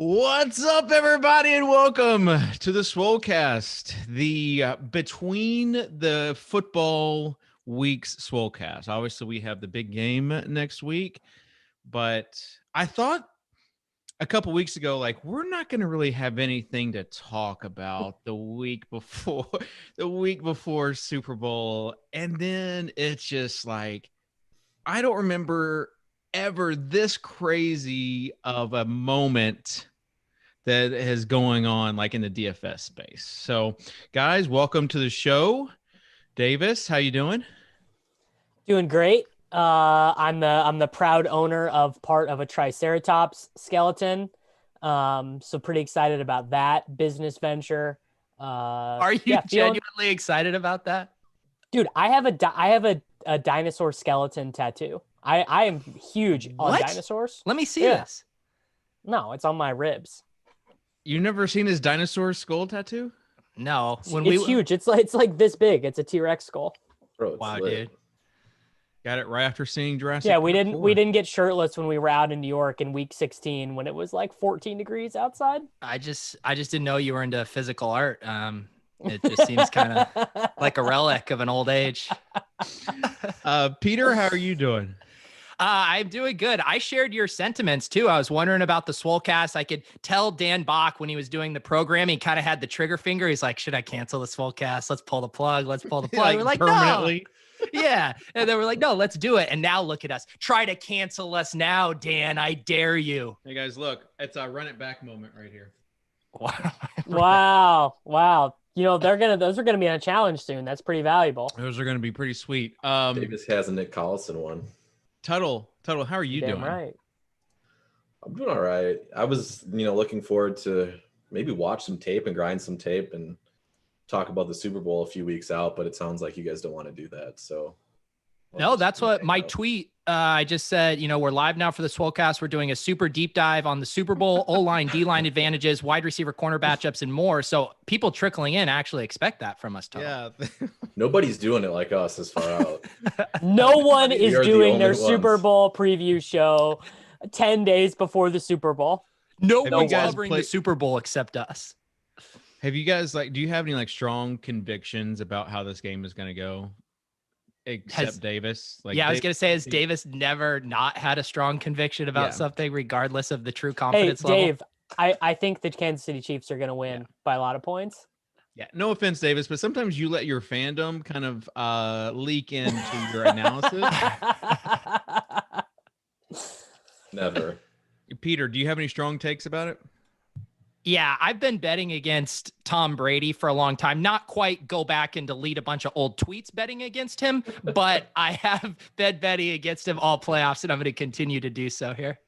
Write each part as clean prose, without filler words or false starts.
What's up, everybody, and welcome to the Swolecast, the between the football weeks Swolecast. Obviously, we have the big game next week, but I thought a couple weeks ago, like, we're not going to really have anything to talk about the week before Super Bowl, and then it's just like I don't remember ever this crazy of a moment that is going on like in the DFS space. So guys, welcome to the show. Davis, how you doing? Doing great. I'm the proud owner of part of a Triceratops skeleton. So pretty excited about that business venture. Are you genuinely excited about that? Dude, I have a dinosaur skeleton tattoo. I am huge on dinosaurs. Let me see this. No, it's on my ribs. You never seen his dinosaur skull tattoo? No. It's huge. It's like this big. It's a T-Rex skull. Bro, wow, lit. dude. Got it right after seeing Jurassic Yeah, Park 4. we didn't get shirtless when we were out in New York in week 16 when it was like 14 degrees outside. I just didn't know you were into physical art. It just seems kind of like a relic of an old age. Peter, how are you doing? I'm doing good. I shared your sentiments too. I was wondering about the Swolecast. I could tell Dan Bach when he was doing the programming, kind of had the trigger finger. He's like, should I cancel the Swolecast? Let's pull the plug. Let's pull the plug. We're like, permanently. No. Yeah. And then we're like, no, let's do it. And now look at us. Try to cancel us now, Dan. I dare you. Hey guys, look, it's a run it back moment right here. Wow. You know, those are gonna be on a challenge soon. That's pretty valuable. Those are going to be pretty sweet. Davis has a Nick Collison one. Tuttle, how are you Damn doing? right. I'm doing all right. I was, looking forward to maybe watch some tape and grind some tape and talk about the Super Bowl a few weeks out, but it sounds like you guys don't want to do that. So no, that's what my tweet. I just said, we're live now for the Swolecast. We're doing a super deep dive on the Super Bowl, O-line, D-line advantages, wide receiver, corner matchups, and more. So people trickling in actually expect that from us, Tuttle. Yeah. Nobody's doing it like us this far out. No one is doing their only Super ones. Bowl preview show 10 days before the Super Bowl. No Have one's you guys covering played- the Super Bowl except us. Have you guys do you have any strong convictions about how this game is going to go? Except Davis. I was going to say, has Davis never not had a strong conviction about something, regardless of the true confidence level? Dave, I think the Kansas City Chiefs are going to win by a lot of points. Yeah, no offense, Davis, but sometimes you let your fandom kind of leak into your analysis. Never. Peter, do you have any strong takes about it? Yeah, I've been betting against Tom Brady for a long time. Not quite go back and delete a bunch of old tweets betting against him, but I have been betting against him all playoffs, and I'm going to continue to do so here.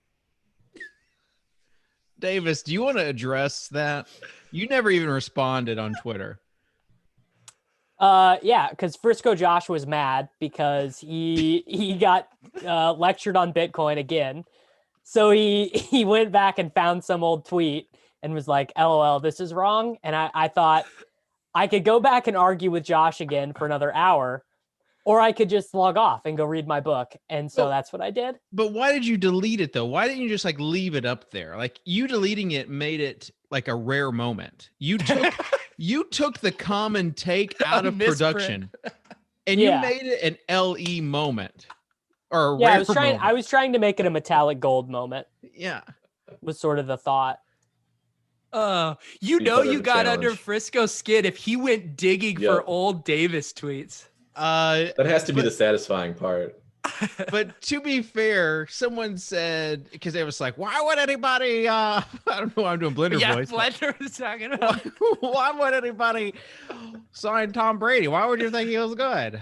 Davis, do you want to address that? You never even responded on Twitter. Yeah, because Frisco Josh was mad because he got lectured on Bitcoin again. So he went back and found some old tweet and was like, LOL, this is wrong. And I thought I could go back and argue with Josh again for another hour, or I could just log off and go read my book. And so that's what I did. But why did you delete it though? Why didn't you just leave it up there? You deleting it made it like a rare moment. You took the common take out of production and you made it an LE moment. Or a rare moment. I was trying to make it a metallic gold moment. Yeah. Was sort of the thought. You got under Frisco's skin if he went digging for old Davis tweets. That has to be the satisfying part. But to be fair, someone said, because they was like, why would anybody, I don't know why I'm doing Blender voice. Yeah, Blender was talking about. Why would anybody sign Tom Brady? Why would you think he was good?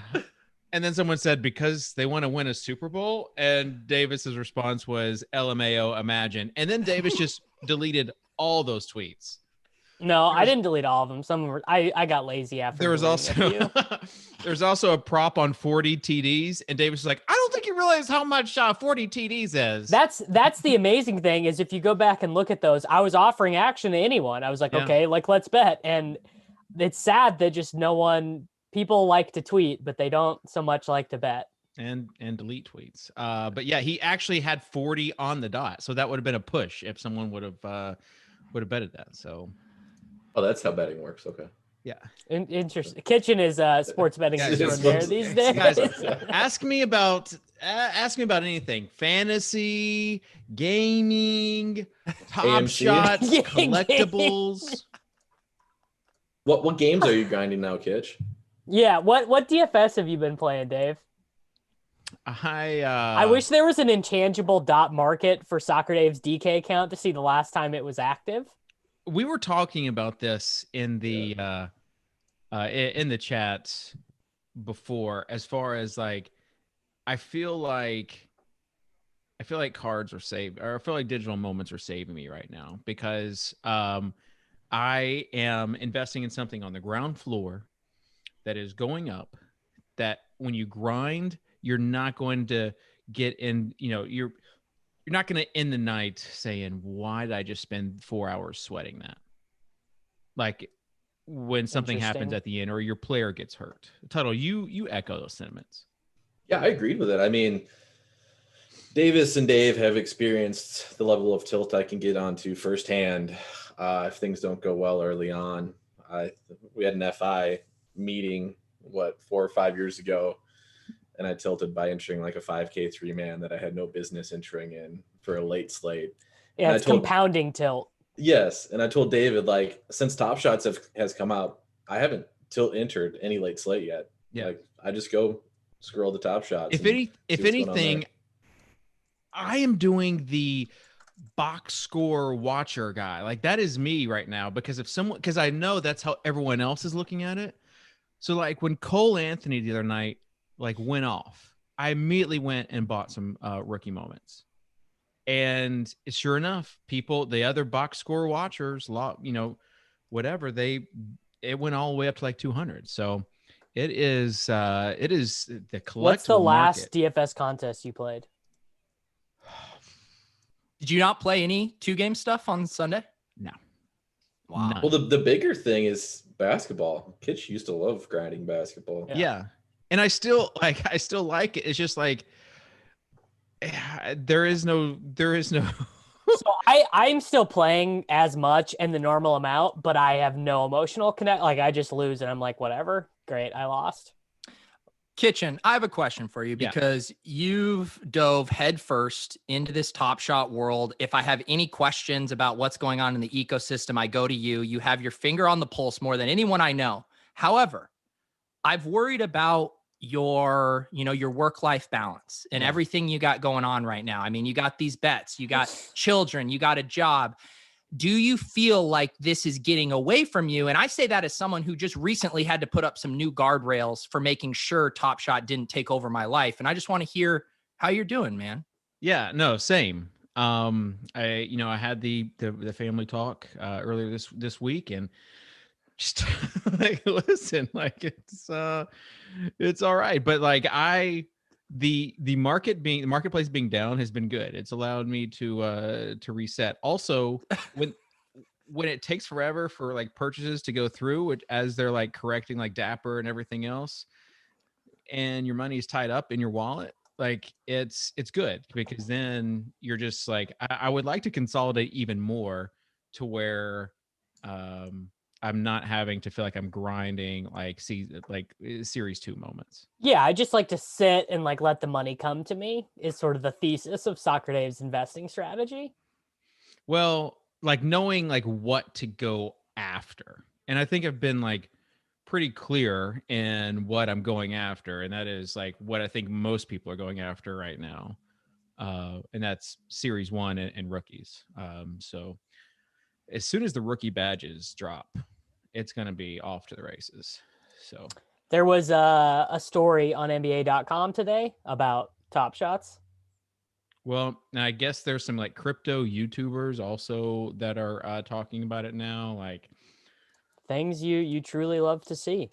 And then someone said, because they want to win a Super Bowl. And Davis's response was, LMAO, imagine. And then Davis just deleted all those tweets. No, I didn't delete all of them. Some were, I got lazy after. There was also a prop on 40 TDs, and Davis was like, I don't think you realize how much 40 TDs is. That's the amazing thing is if you go back and look at those, I was offering action to anyone. I was like, okay, let's bet. And it's sad that just people like to tweet, but they don't so much like to bet. And delete tweets. But yeah, he actually had 40 on the dot. So that would have been a push if someone would have would have betted that. So, Oh, that's how betting works. Okay. yeah. Interesting. Kitchen is sports betting Guys, extraordinaire these days. Guys, ask me about anything: fantasy, gaming, Top AMC. Shots, collectibles. What games are you grinding now, Kitch? Yeah. What DFS have you been playing, Dave? I wish there was an intangible dot market for Soccer Dave's DK account to see the last time it was active. We were talking about this in the in the chat before, as far as like, I feel like cards are saved, or I feel like digital moments are saving me right now, because I am investing in something on the ground floor that is going up, that when you grind, you're not going to get in, you're not going to end the night saying, why did I just spend 4 hours sweating that? Like, when something happens at the end or your player gets hurt. Tuttle, you echo those sentiments. Yeah, I agreed with it. I mean, Davis and Dave have experienced the level of tilt I can get onto firsthand if things don't go well early on. We had an FI meeting, 4 or 5 years ago, and I tilted by entering like a 5K 3-man that I had no business entering in for a late slate. Yeah, and it's compounding tilt. Yes, and I told David, like, since Top Shots has come out, I haven't entered any late slate yet. Yeah, like, I just go scroll the Top Shots. If anything, I am doing the box score watcher guy. Like, that is me right now, because I know that's how everyone else is looking at it. So like when Cole Anthony the other night like went off, I immediately went and bought some rookie moments. And sure enough, the other box score watchers, whatever, it went all the way up to like 200. So it is the collectible. What's the last market. DFS contest you played? Did you not play any 2-game stuff on Sunday? No. Wow. None. Well, the bigger thing is basketball. Kitch used to love grinding basketball. Yeah. And I still like it. It's just like, there is no So I'm still playing as much and the normal amount, but I have no emotional connect. Like, I just lose and I'm like, whatever. Great. I lost. Kitchen, I have a question for you, because you've dove headfirst into this Top Shot world. If I have any questions about what's going on in the ecosystem, I go to you. You have your finger on the pulse more than anyone I know. However, I've worried about your work-life balance and everything you got going on right now. I mean, you got these bets, you got children, you got a job. Do you feel like this is getting away from you? And I say that as someone who just recently had to put up some new guardrails for making sure Top Shot didn't take over my life. And I just want to hear how you're doing, man. Yeah, no, same. I had the family talk earlier this week, and just like, listen, like, it's all right. But like, the marketplace being down has been good. It's allowed me to reset. Also, when it takes forever for like purchases to go through, as they're like correcting like Dapper and everything else, and your money is tied up in your wallet, like it's good, because then you're just like, I would like to consolidate even more to where I'm not having to feel like I'm grinding like series 2 moments. Yeah, I just like to sit and like let the money come to me is sort of the thesis of Soccer Dave's investing strategy. Well, like knowing like what to go after. And I think I've been like pretty clear in what I'm going after. And that is like what I think most people are going after right now. And that's series 1 and rookies. So as soon as the rookie badges drop, it's going to be off to the races. So there was a story on NBA.com today about Top Shots. Well, I guess there's some like crypto YouTubers also that are talking about it now. Like things you truly love to see.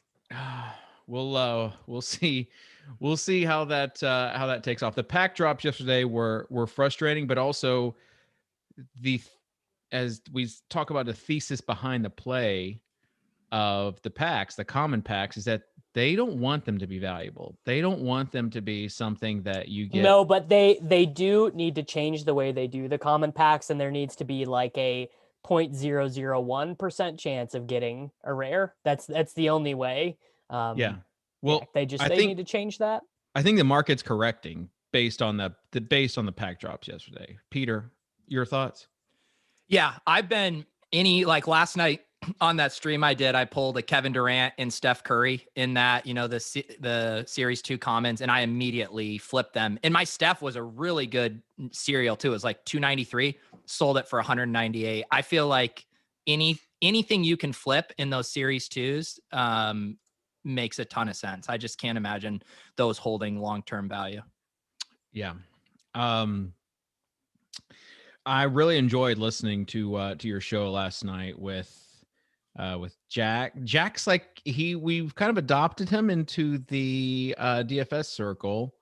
We'll see how that takes off. The pack drops yesterday were frustrating, but also as we talk about the thesis behind the play of the packs, the common packs, is that they don't want them to be valuable. They don't want them to be something that you get. No, but they do need to change the way they do the common packs, and there needs to be like a 0.001% chance of getting a rare. That's the only way. Yeah. Well, they need to change that. I think the market's correcting based on the pack drops yesterday. Peter, your thoughts? Yeah, I've been like last night on that stream I did, I pulled a Kevin Durant and Steph Curry in that, the series 2 commons, and I immediately flipped them. And my Steph was a really good serial too. It was like 293, sold it for 198. I feel like anything you can flip in those series 2s makes a ton of sense. I just can't imagine those holding long-term value. Yeah. I really enjoyed listening to your show last night with Jack. Jack's like we've kind of adopted him into the DFS circle.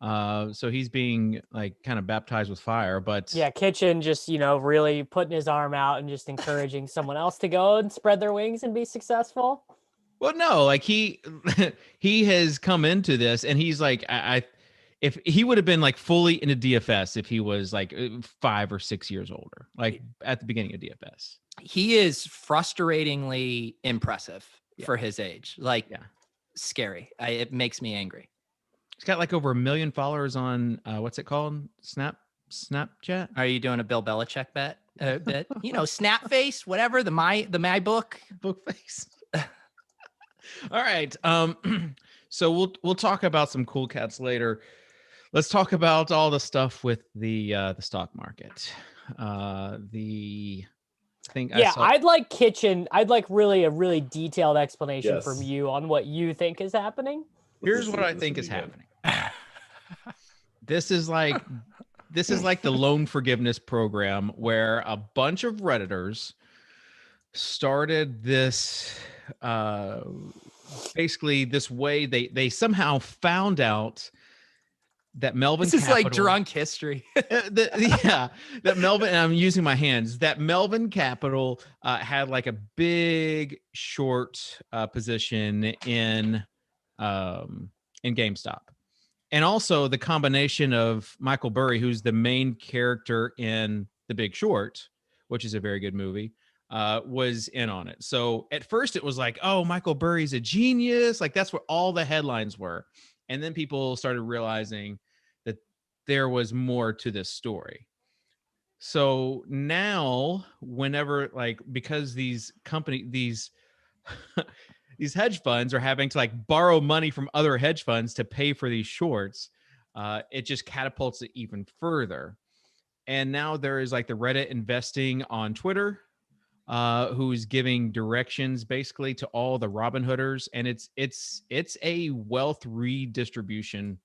So he's being like kind of baptized with fire, but yeah, Kitchen just, really putting his arm out and just encouraging someone else to go and spread their wings and be successful. Well, no, like he has come into this and he's like, if he would have been like fully into DFS if he was like 5 or 6 years older, like at the beginning of DFS. He is frustratingly impressive for his age. Like, scary. It makes me angry. He's got like over 1 million followers on what's it called? Snapchat. Are you doing a Bill Belichick bet? Snap face, whatever. The my book face. All right. So we'll talk about some cool cats later. Let's talk about all the stuff with the stock market. I'd like Kitchen. I'd like a really detailed explanation from you on what you think is happening. Here's what I think is happening. This is like the loan forgiveness program where a bunch of Redditors started this basically this way they somehow found out that Melvin This is like drunk history. that Melvin, and I'm using my hands, that Melvin Capital had like a big short position in GameStop. And also the combination of Michael Burry, who's the main character in The Big Short, which is a very good movie, was in on it. So at first it was like, oh, Michael Burry's a genius. Like that's what all the headlines were. And then people started realizing that there was more to this story. So now whenever because these these hedge funds are having to borrow money from other hedge funds to pay for these shorts, it just catapults it even further. And now there is the Reddit investing on Twitter, who's giving directions basically to all the Robinhooders, and it's a wealth redistribution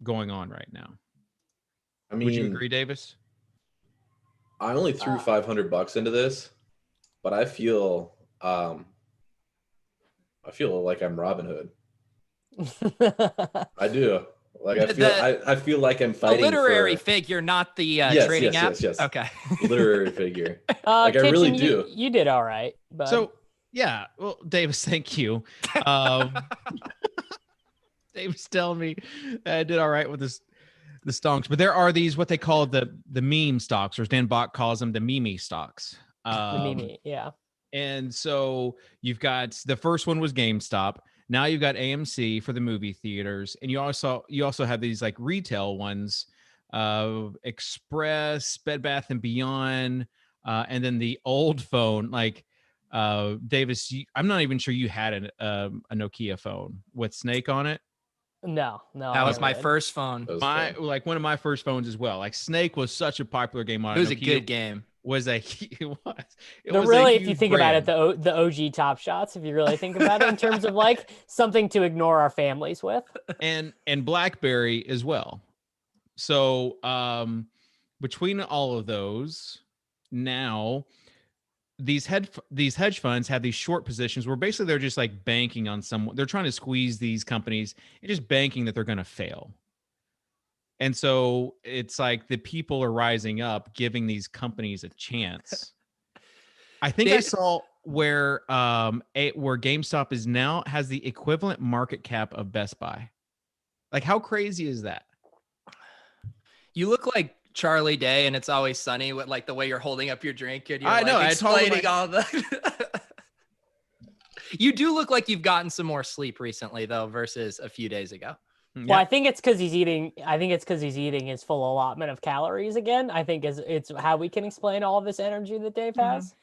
going on right now. I mean, would you agree, Davis? I only threw $500 into this, but I feel like I'm Robin Hood. I do. I feel like I'm fighting. A literary figure, not the trading app. Yes. Okay. Literary figure. Kitchen, I really do. You did all right. But... So yeah, well, Davis, thank you. Davis telling me I did all right with the stonks, but there are these what they call the meme stocks, or Dan Bach calls them the meme stocks. The meme, yeah. And so you've got the first one was GameStop. Now you've got AMC for the movie theaters, and you also have these retail ones, Express, Bed Bath and Beyond, and then the old phone. Davis, I'm not even sure you had a Nokia phone with Snake on it. No. That was my first phone. One of my first phones as well. Snake was such a popular game on it. It was a good game. If you think about it, the OG Top Shots, if you really think about it in terms of something to ignore our families with, and BlackBerry as well. So between all of those, now these hedge funds have these short positions where basically they're just banking on someone. They're trying to squeeze these companies and just banking that they're going to fail. And so it's the people are rising up, giving these companies a chance. I think I saw where GameStop is now has the equivalent market cap of Best Buy. How crazy is that? You look like Charlie Day and It's Always Sunny with like the way you're holding up your drink and you're I know, I told him explaining all the. You do look like you've gotten some more sleep recently, though, versus a few days ago. Well, I think it's because he's eating. I think it's because he's eating his full allotment of calories again. I think it's how we can explain all of this energy that Dave has.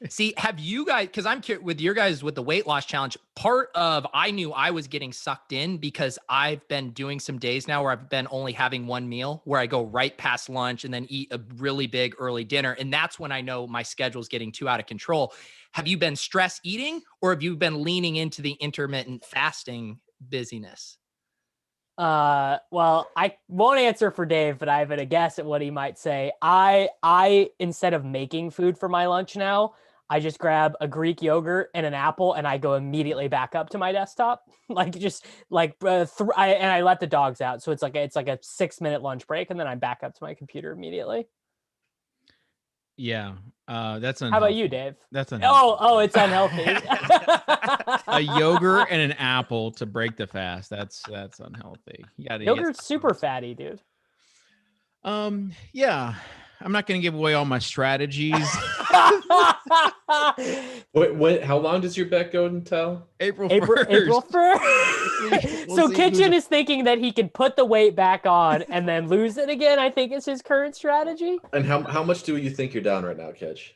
See, have you guys, because I'm curious with your guys with the weight loss challenge, part of I knew I was getting sucked in because I've been doing some days now where I've been only having one meal where I go right past lunch and then eat a really big early dinner. And that's when I know my schedule's getting too out of control. Have you been stress eating or have you been leaning into the intermittent fasting busyness? Well, I won't answer for Dave, but I have a guess at what he might say. I instead of making food for my lunch now, I just grab a Greek yogurt and an apple and I go immediately back up to my desktop. I let the dogs out. So it's like a 6-minute lunch break and then I'm back up to my computer immediately. Yeah. That's unhealthy. How about you, Dave? That's unhealthy. Oh, it's unhealthy. A yogurt and an apple to break the fast. That's unhealthy. You gotta Yogurt's super fatty, dude. Yeah. I'm not going to give away all my strategies. Wait, how long does your bet go until? April 1st. April 1st. So Kitchen is thinking that he can put the weight back on and then lose it again, I think is his current strategy. And how much do you think you're down right now, Kitch?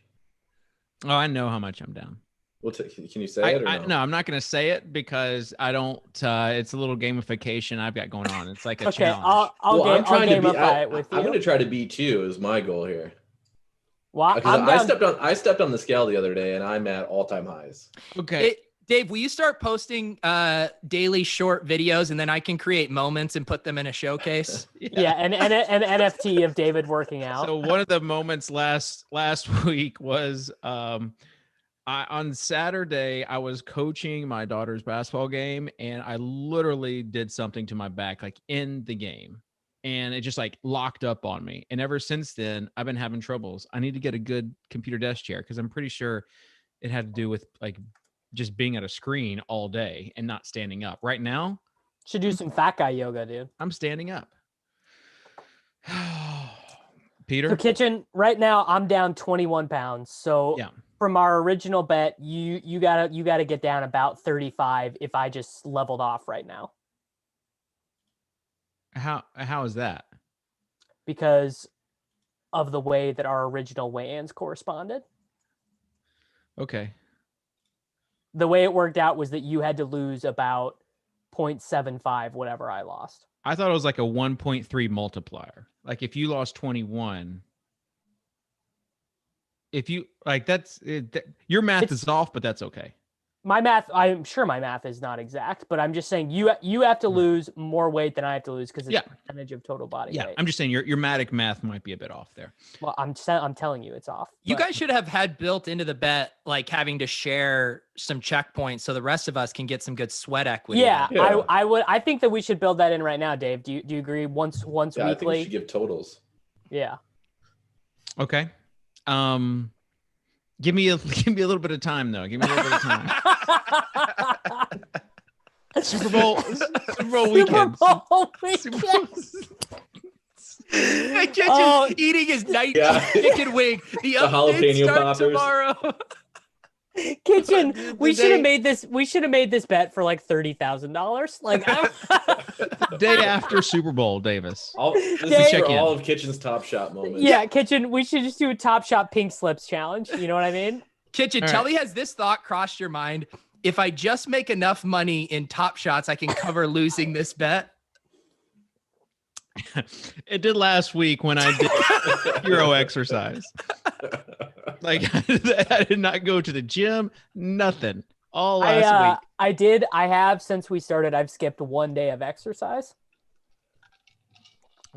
Oh, I know how much I'm down. Well, can you say it or no? No, I'm not going to say it because I don't. It's a little gamification I've got going on. It's like a challenge. I'll gamify it with you. I'm going to try to beat you is my goal here. Well, I stepped on the scale the other day and I'm at all-time highs. Okay. Dave, will you start posting daily short videos and then I can create moments and put them in a showcase? Yeah, an NFT of David working out. So one of the moments last week was on Saturday, I was coaching my daughter's basketball game and I literally did something to my back, like in the game. And it just like locked up on me. And ever since then, I've been having troubles. I need to get a good computer desk chair because I'm pretty sure it had to do with like just being at a screen all day and not standing up. Right now, should do some fat guy yoga, dude. I'm standing up. Peter? So Kitchen, right now I'm down 21 pounds. So yeah. From our original bet, you gotta get down about 35 if I just leveled off right now. How is that? Because of the way that our original weigh-ins corresponded. Okay. The way it worked out was that you had to lose about 0.75 whatever I lost. I thought it was like a 1.3 multiplier. Like if you lost 21, if you like your math is off, but that's okay. My math, I'm sure my math is not exact, but I'm just saying you have to lose more weight than I have to lose because it's a percentage of total body weight. I'm just saying your Mattek math might be a bit off there. Well, I'm telling you it's off. You guys should have had built into the bet like having to share some checkpoints so the rest of us can get some good sweat equity. Yeah. I think that we should build that in right now, Dave. Do you agree? Once weekly. I think we should give totals. Yeah. Okay. Give me a little bit of time though. Give me a little bit of time. Super Bowl weekend. Kitchen eating his night chicken wing. The updates start tomorrow. Kitchen, we should have made this bet for like $30,000. Like day after Super Bowl, Davis. This is for all of Kitchen's Top Shot moments. Yeah, Kitchen, we should just do a Top Shot pink slips challenge. You know what I mean? Kitchen, tell me, has this thought crossed your mind? If I just make enough money in Top Shots, I can cover losing this bet. It did last week when I did hero exercise. Like I did not go to the gym, nothing. All last week. I have since we started. I've skipped 1 day of exercise.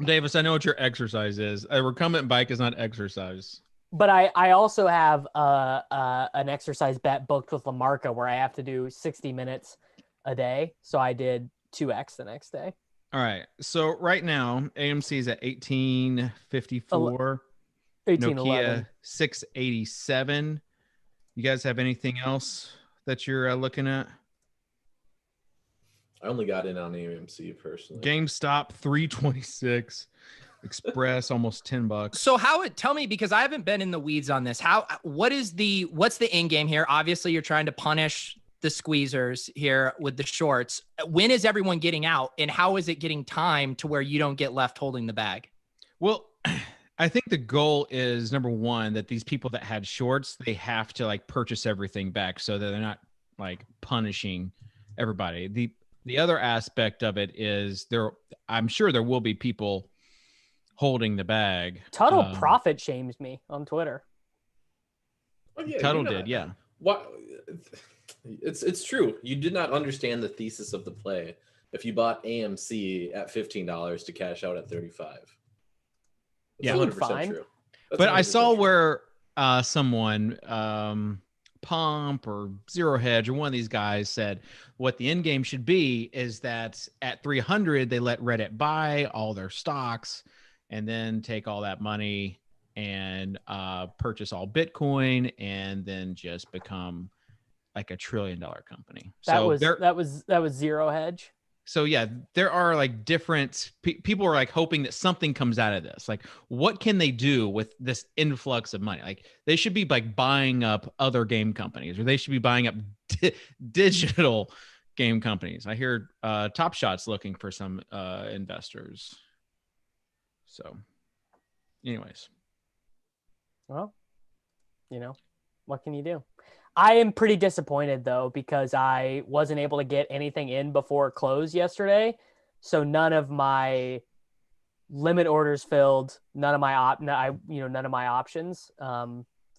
Davis, I know what your exercise is. A recumbent bike is not exercise. But I also have an exercise bet booked with LaMarca where I have to do 60 minutes a day. So I did 2x the next day. All right. So right now, AMC is at 1854. 1811. Nokia 687. You guys have anything else that you're looking at? I only got in on AMC personally. GameStop 326. Express almost $10. So tell me, because I haven't been in the weeds on this. What's the end game here? Obviously, you're trying to punish the squeezers here with the shorts. When is everyone getting out, and how is it getting time to where you don't get left holding the bag? Well, I think the goal is, number one, that these people that had shorts, they have to like purchase everything back so that they're not like punishing everybody. The other aspect of it is I'm sure there will be people holding the bag. Tuttle profit shames me on Twitter. Oh, yeah, Tuttle did, yeah. What? It's true. You did not understand the thesis of the play if you bought AMC at $15 to cash out at $35. That's Yeah, 100% true. But I saw true. where someone, Pump or Zero Hedge or one of these guys said what the end game should be is that at 300 they let Reddit buy all their stocks and then take all that money and purchase all Bitcoin and then just become like $1 trillion company. That was Zero Hedge. So yeah, there are like different people are like hoping that something comes out of this. Like, what can they do with this influx of money? Like, they should be like buying up other game companies, or they should be buying up digital game companies. I hear Top Shot's looking for some investors. So, anyways, well, what can you do? I am pretty disappointed though, because I wasn't able to get anything in before close yesterday. So none of my limit orders filled, none of my options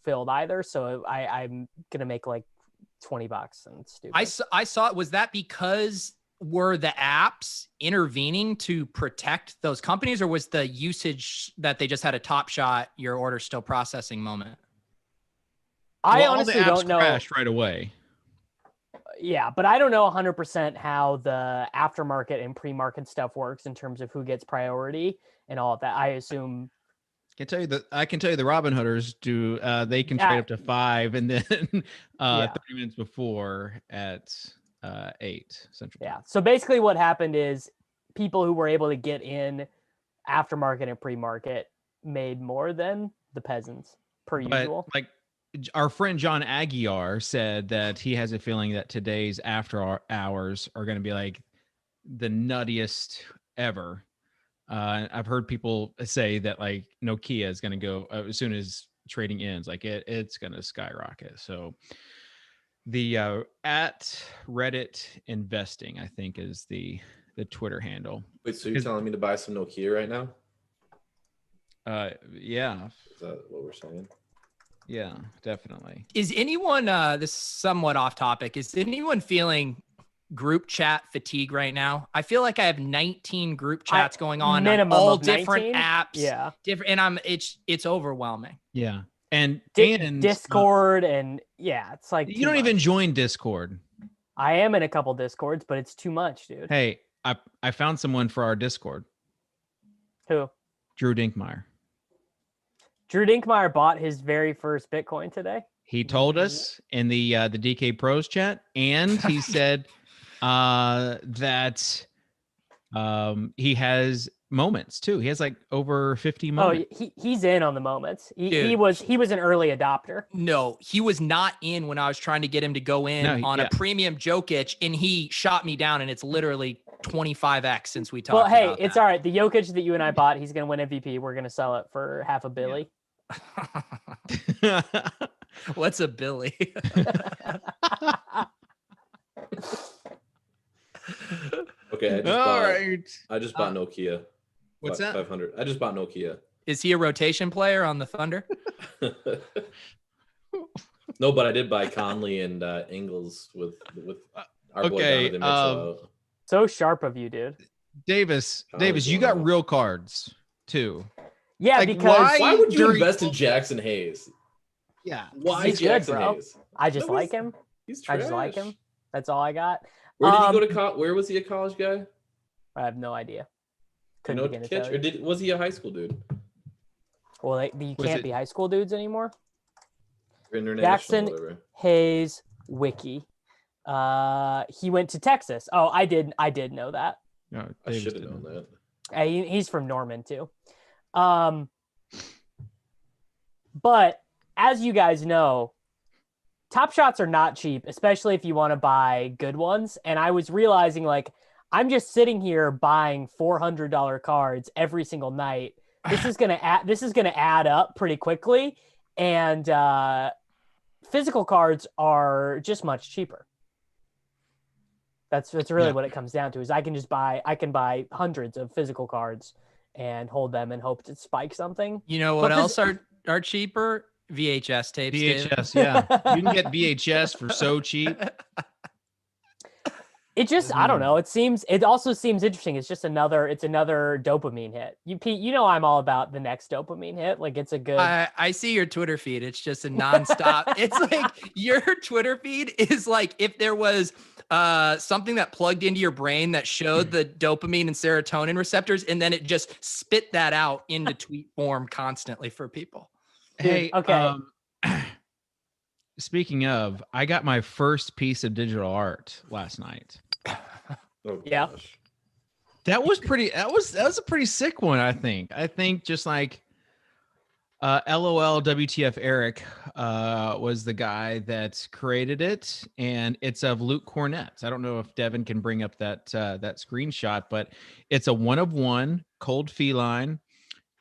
filled either. So I'm going to make like $20 and stupid. I saw it. Was that because were the apps intervening to protect those companies, or was the usage that they just had a Top Shot, your order still processing moment? I honestly don't know. Crashed right away. Yeah, but I don't know 100% how the aftermarket and pre-market stuff works in terms of who gets priority and all of that. I assume. I can tell you the Robin Hooders do. They can trade up to 5, and then 30 minutes before at 8 Central. Yeah. So basically, what happened is people who were able to get in aftermarket and pre-market made more than the peasants per usual. Like, our friend John Aguiar said that he has a feeling that today's after hours are going to be like the nuttiest ever. I've heard people say that like Nokia is going to go as soon as trading ends, like it's going to skyrocket. So the at Reddit investing, I think, is the Twitter handle. Wait, so you're telling me to buy some Nokia right now? Yeah. Is that what we're saying? Yeah, definitely. Is anyone, this is somewhat off topic, is anyone feeling group chat fatigue right now? I feel like I have 19 group chats going on all different apps. Yeah. Different, and it's overwhelming. Yeah. And Discord and it's like you don't even join Discord. I am in a couple Discords, but it's too much, dude. Hey, I found someone for our Discord. Who? Drew Dinkmeyer. Drew Dinkmeyer bought his very first Bitcoin today. He told us in the DK Pros chat, and he said that he has moments too. He has like over 50 moments. Oh, he's in on the moments. He was an early adopter. No, he was not in when I was trying to get him to go in on a premium Jokic, and he shot me down, and it's literally 25x since we talked. Well, hey, it's all right. The Jokic that you and I bought, he's going to win MVP. We're going to sell it for $500 million. What's a Billy? Okay, I just bought Nokia. What's that? 500. I just bought Nokia. Is he a rotation player on the Thunder? No, but I did buy Conley and Ingles with our boy Donovan Mitchell. So sharp of you, dude. Davis, you got real cards too. Yeah, like, because why would you invest in Jackson Hayes? Yeah, why Jackson Hayes? I just like him. He's trash. I just like him. That's all I got. Where did he go to college? Where was he a college guy? I have no idea. Couldn't begin to tell you. Or was he a high school dude? Well, you can't be high school dudes anymore. Jackson Hayes Wiki. He went to Texas. Oh, I did know that. No, I should have known that. He's from Norman too. But as you guys know, Top Shots are not cheap, especially if you want to buy good ones. And I was realizing, like, I'm just sitting here buying $400 cards every single night. This is gonna add up pretty quickly, and physical cards are just much cheaper. That's really what it comes down to. Is I can buy hundreds of physical cards and hold them and hope to spike something. You know what else are cheaper? VHS tapes. VHS, Dave. yeah. You can get VHS for so cheap. It just, I don't know. It also seems interesting. It's another dopamine hit. Pete, you know, I'm all about the next dopamine hit. Like, it's a good. I see your Twitter feed. It's just a nonstop. It's like your Twitter feed is like if there was something that plugged into your brain that showed the dopamine and serotonin receptors, and then it just spit that out into tweet form constantly for people. Hey, okay. Speaking of, I got my first piece of digital art last night. Oh, Yeah. gosh. That was a pretty sick one, I think. I think just like LOL WTF Eric was the guy that created it, and it's of Luke Cornett. I don't know if Devin can bring up that screenshot, but it's a 1-of-1 cold feline,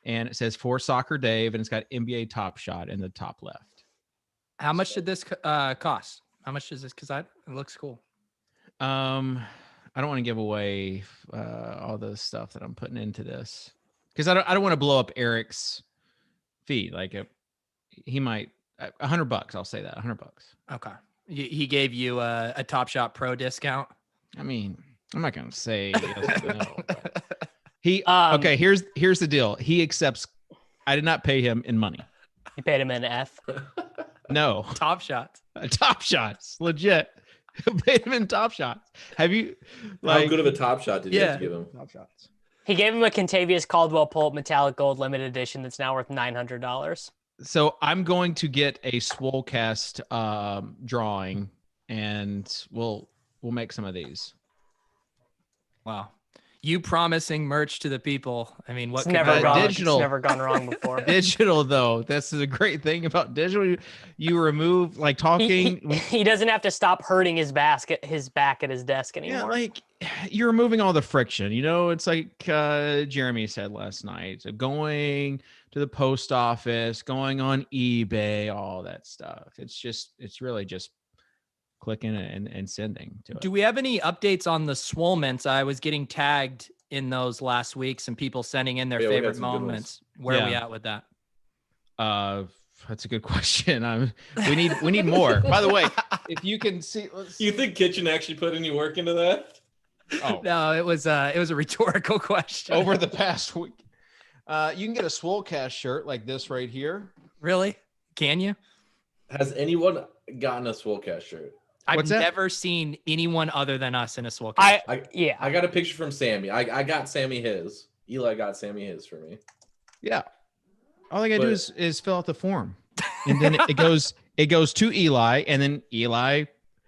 and it says for Soccer Dave, and it's got NBA Top Shot in the top left. How much did this cost? How much is this? Because it looks cool. I don't want to give away all the stuff that I'm putting into this because I don't want to blow up Eric's feed. Like he might $100. I'll say that $100. Okay. He gave you a Top Shot Pro discount. I mean, I'm not gonna say yes or no. He okay. Here's the deal. He accepts. I did not pay him in money. You paid him an F. No. Top Shots. Top Shots. Legit. Paid him in Top Shots. Have you How good of a Top Shot did you have to give him? Top Shots. He gave him a Contavious Caldwell Pope metallic gold limited edition that's now worth $900. So I'm going to get a Swolecast drawing, and we'll make some of these. Wow. You promising merch to the people. I mean, what It's never gone, digital. It's never gone wrong before. Digital though, that's the great thing about digital. You remove like talking. He doesn't have to stop hurting his back at his desk anymore. Yeah, like you're removing all the friction. You know, it's like Jeremy said last night. So going to the post office, going on eBay, all that stuff. It's really just clicking and sending to it. Do we have any updates on the Swolments? I was getting tagged in those last weeks and people sending in their favorite moments. Where are we at with that? That's a good question. We need more. By the way, if you can see, You think Kitchen actually put any work into that? Oh No, it was a rhetorical question. over the past week, you can get a Swolecast shirt like this right here. Really? Can you? Has anyone gotten a Swolecast shirt? I've never seen anyone other than us in a Swolecast. I got a picture from Sammy. I got Sammy his. Eli got Sammy his for me. Yeah. All I gotta do is fill out the form, and then it goes to Eli, and then Eli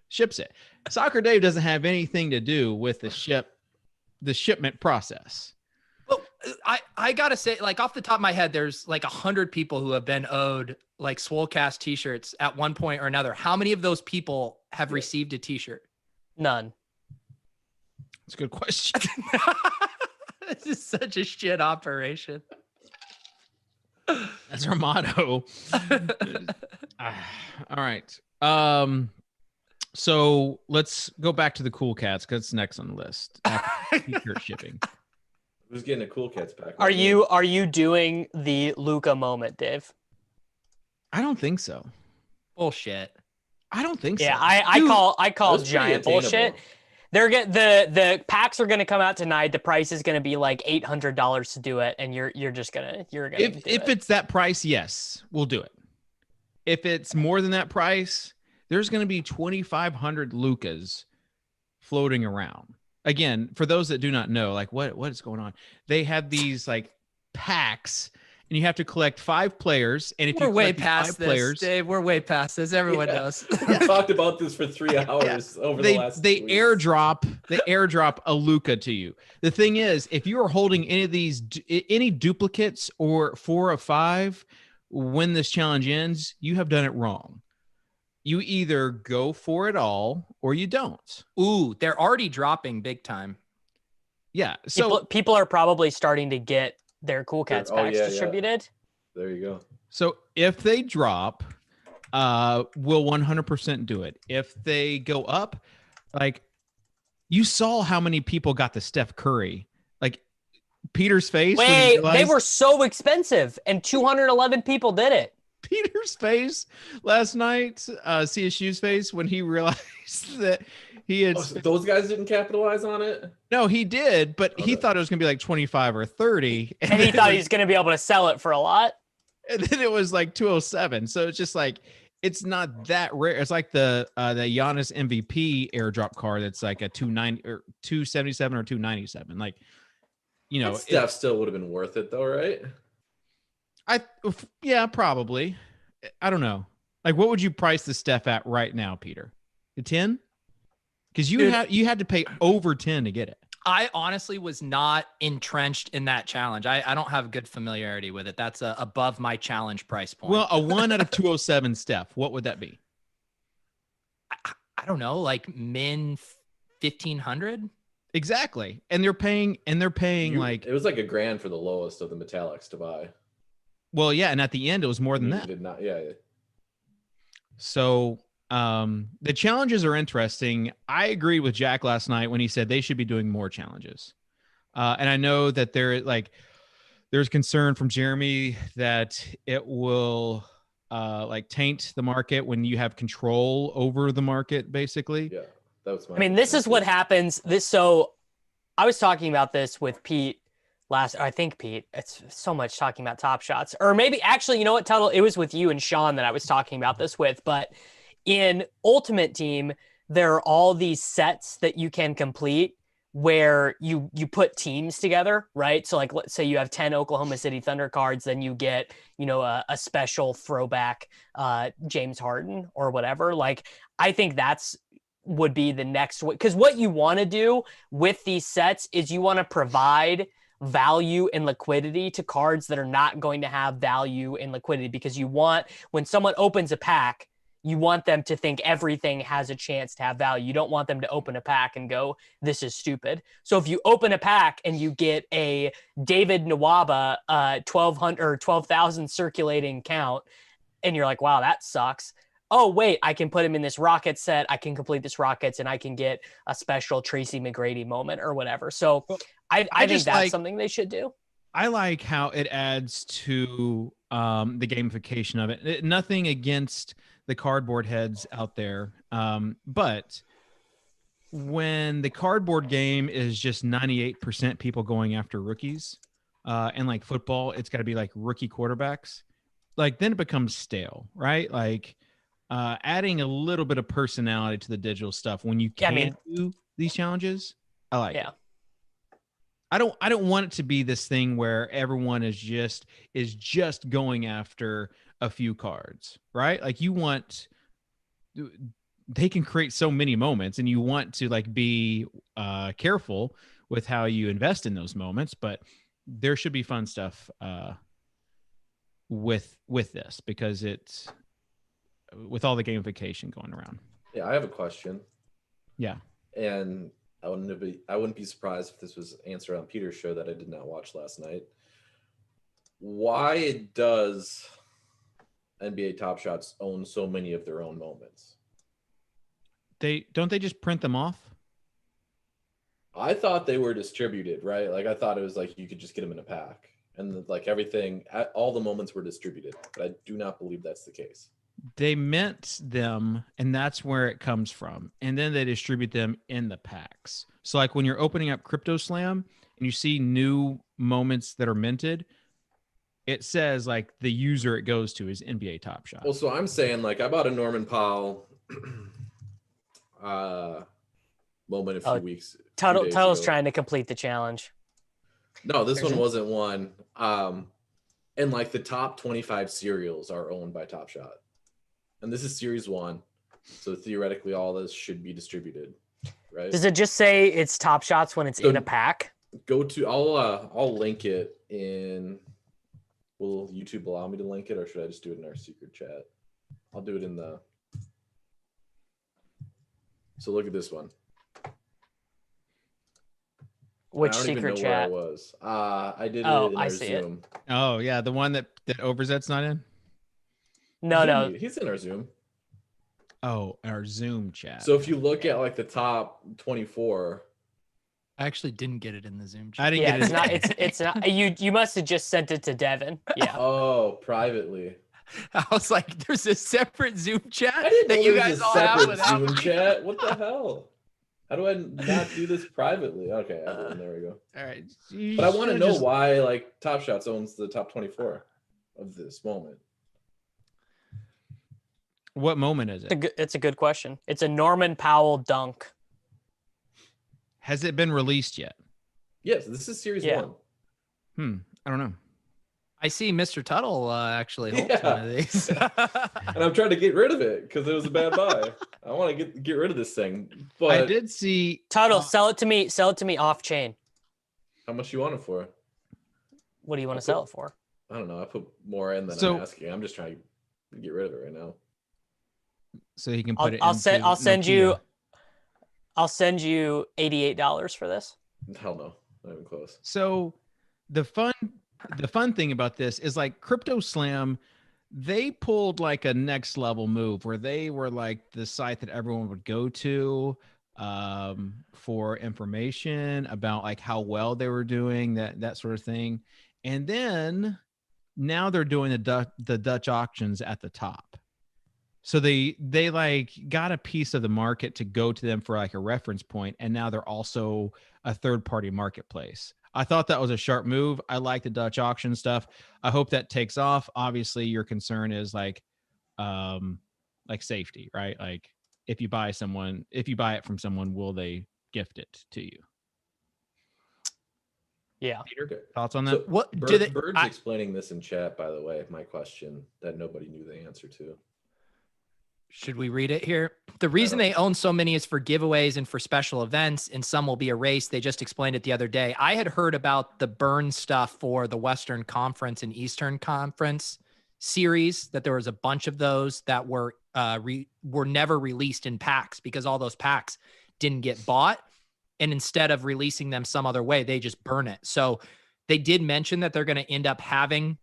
ships it. Soccer Dave doesn't have anything to do with the shipment process. Well, I gotta say, like off the top of my head, there's like 100 people who have been owed like Swolecast t-shirts at one point or another. How many of those people have received a t-shirt? None. That's a good question. This is such a shit operation. That's our motto. All right. So let's go back to the Cool Cats because it's next on the list. T-shirt shipping. Who's getting a Cool Cats pack? Are you doing the Luca moment, Dave? I don't think so. Bullshit. I don't think Yeah, so. I call That's giant pretty bullshit. attainable. The packs are gonna come out tonight. The price is gonna be like $800 to do it, and you're gonna If it's that price, yes, we'll do it. If it's more than that price, there's going to be 2,500 Lucas floating around. Again, for those that do not know, like what is going on? They have these like packs, and you have to collect 5 players. And if We're you way collect past 5 this, players, Dave. We're way past this. Everyone knows. We talked about this for 3 hours over the last 2 weeks. airdrop a Luca to you. The thing is, if you are holding any of these, any duplicates or 4 of 5, when this challenge ends, you have done it wrong. You either go for it all or you don't. Ooh, they're already dropping big time. Yeah. So people are probably starting to get their Cool Cats packs distributed. Yeah. There you go. So if they drop, we'll 100% do it. If they go up, like you saw how many people got the Steph Curry, like Peter's face. Wait, they were so expensive and 211 people did it. Peter's face last night, CSU's face when he realized that he had. So those guys didn't capitalize on it? No, he did, but he thought it was going to be like 25 or 30. And he thought he was going to be able to sell it for a lot. And then it was like 207. So it's just like, it's not that rare. It's like the Giannis MVP airdrop card that's like a 290 or 277 or 297. Like, you know, that stuff still would have been worth it though, right? Yeah, probably. I don't know. Like, what would you price the Steph at right now, Peter? The 10? Because you had to pay over 10 to get it. I honestly was not entrenched in that challenge. I don't have good familiarity with it. That's above my challenge price point. Well, a 1 out of 207 Steph, what would that be? I don't know, like min 1,500. Exactly, and they're paying like it was like $1,000 for the lowest of the metallics to buy. Well, yeah, and at the end it was more than that. Did not, yeah. So the challenges are interesting. I agreed with Jack last night when he said they should be doing more challenges. And I know that there's concern from Jeremy that it will like taint the market when you have control over the market, basically. Yeah, that was my. I mean, this is what happens. So I was talking about this with Pete Pete, it's so much talking about Top Shots, or maybe actually, you know what, Tuttle, it was with you and Sean that I was talking about this with, but in Ultimate Team, there are all these sets that you can complete where you put teams together, right? So like, let's say you have 10 Oklahoma City Thunder cards, then you get, a special throwback James Harden or whatever. Like, I think would be the next way, because what you want to do with these sets is you want to provide value and liquidity to cards that are not going to have value and liquidity, because you want, when someone opens a pack, you want them to think everything has a chance to have value. You don't want them to open a pack and go, this is stupid. So if you open a pack and you get a David Nwaba 1,200 or 12,000 circulating count, and you're like, wow, that sucks. Oh, wait, I can put him in this Rocket set. I can complete this Rockets and I can get a special Tracy McGrady moment or whatever. So I think that's something they should do. I like how it adds to the gamification of it. Nothing against the cardboard heads out there. But when the cardboard game is just 98% people going after rookies, and like football, it's got to be like rookie quarterbacks, like then it becomes stale, right? Like adding a little bit of personality to the digital stuff when you can do these challenges. I like it. I don't want it to be this thing where everyone is just going after a few cards, right? Like they can create so many moments, and you want to like be careful with how you invest in those moments, but there should be fun stuff with this, because it's with all the gamification going around. Yeah, I have a question. Yeah. And I wouldn't be surprised if this was answered on Peter's show that I did not watch last night. Why does NBA Top Shots own so many of their own moments? They just print them off? I thought they were distributed, right? Like I thought it was like you could just get them in a pack, and like everything, all the moments were distributed. But I do not believe that's the case. They mint them, and that's where it comes from. And then they distribute them in the packs. So like when you're opening up Crypto Slam and you see new moments that are minted, it says like the user it goes to is NBA Top Shot. Well, so I'm saying like I bought a Norman Powell moment a few weeks. Tuttle's trying to complete the challenge. No, this one wasn't one. And like the top 25 cereals are owned by Top Shot. And this is series 1. So theoretically all this should be distributed, right? Does it just say it's Top Shots when it's in a pack? Go to I'll link it in. Will YouTube allow me to link it, or should I just do it in our secret chat? I'll do it in the. So look at this one. Which I don't secret even know chat? where I was. I did it in I our see it. Zoom. Oh yeah, the one that Overzet's not in. No. He's in our Zoom. Oh, our Zoom chat. So if you look at like the top 24. I actually didn't get it in the Zoom chat. I didn't Yeah, get it. it's not. You must have just sent it to Devin. Yeah. Oh, privately. I was like, there's a separate Zoom chat I didn't that know you there guys was a all have separate without Zoom me. chat. What the hell? How do I not do this privately? Okay, there we go. All right. But I want to know why like Top Shots owns the top 24 of this moment. What moment is it? It's a good question. It's a Norman Powell dunk. Has it been released yet? Yes, this is series Yeah. 1. I don't know. I see Mr. Tuttle actually holds one of these. And I'm trying to get rid of it because it was a bad buy. I want to get rid of this thing. But I did see Tuttle, sell it to me. Sell it to me off chain. How much you want it for? What do you want to sell it for? I don't know. I put more in than So- I'm asking. I'm just trying to get rid of it right now. so he can put it. I'll send Nokia. I'll send you $88 for this. Hell no, not even close. So the fun thing about this is like Crypto Slam, they pulled like a next level move where they were like the site that everyone would go to for information about like how well they were doing, that sort of thing. And then now they're doing the Dutch auctions at the top. So they like got a piece of the market to go to them for like a reference point, and now they're also a third-party marketplace. I thought that was a sharp move. I like the Dutch auction stuff. I hope that takes off. Obviously, your concern is like safety, right? Like if you buy it from someone, will they gift it to you? Yeah. Peter, thoughts on that? So What do they? Bird's explaining this in chat, by the way. My question that nobody knew the answer to. Should we read it here? The reason they own so many is for giveaways and for special events, and some will be erased. They just explained it the other day. I had heard about the burn stuff for the Western Conference and Eastern Conference series, that there was a bunch of those that were never released in packs because all those packs didn't get bought. And instead of releasing them some other way, they just burn it. So they did mention that they're going to end up having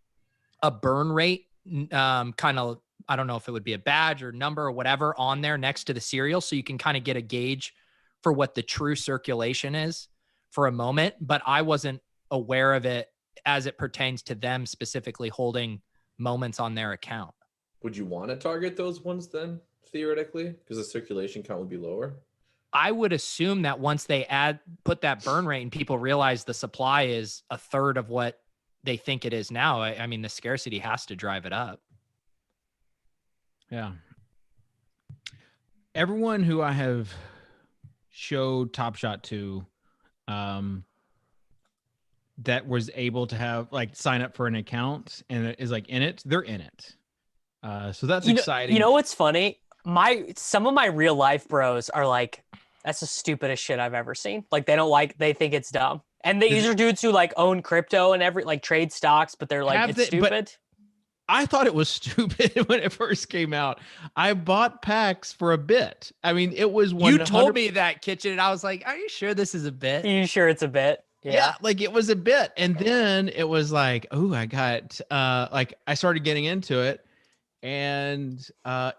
a burn rate kind of, I don't know if it would be a badge or number or whatever on there next to the cereal. So you can kind of get a gauge for what the true circulation is for a moment. But I wasn't aware of it as it pertains to them specifically holding moments on their account. Would you want to target those ones then, theoretically? Because the circulation count would be lower? I would assume that once they put that burn rate and people realize the supply is a third of what they think it is now, I mean, the scarcity has to drive it up. Yeah. Everyone who I have showed Top Shot to, that was able to have like sign up for an account and is like in it, they're in it. So that's exciting. You know what's funny? Some of my real life bros are like, that's the stupidest shit I've ever seen. Like they think it's dumb. And these are dudes who like own crypto and like trade stocks, but they're like, it's stupid. I thought it was stupid when it first came out. I bought packs for a bit. I mean, it was 100%. You told me that, Kitchen, and I was like, are you sure this is a bit? Are you sure it's a bit? Yeah, like it was a bit. And then it was like, oh, I got like I started getting into it, and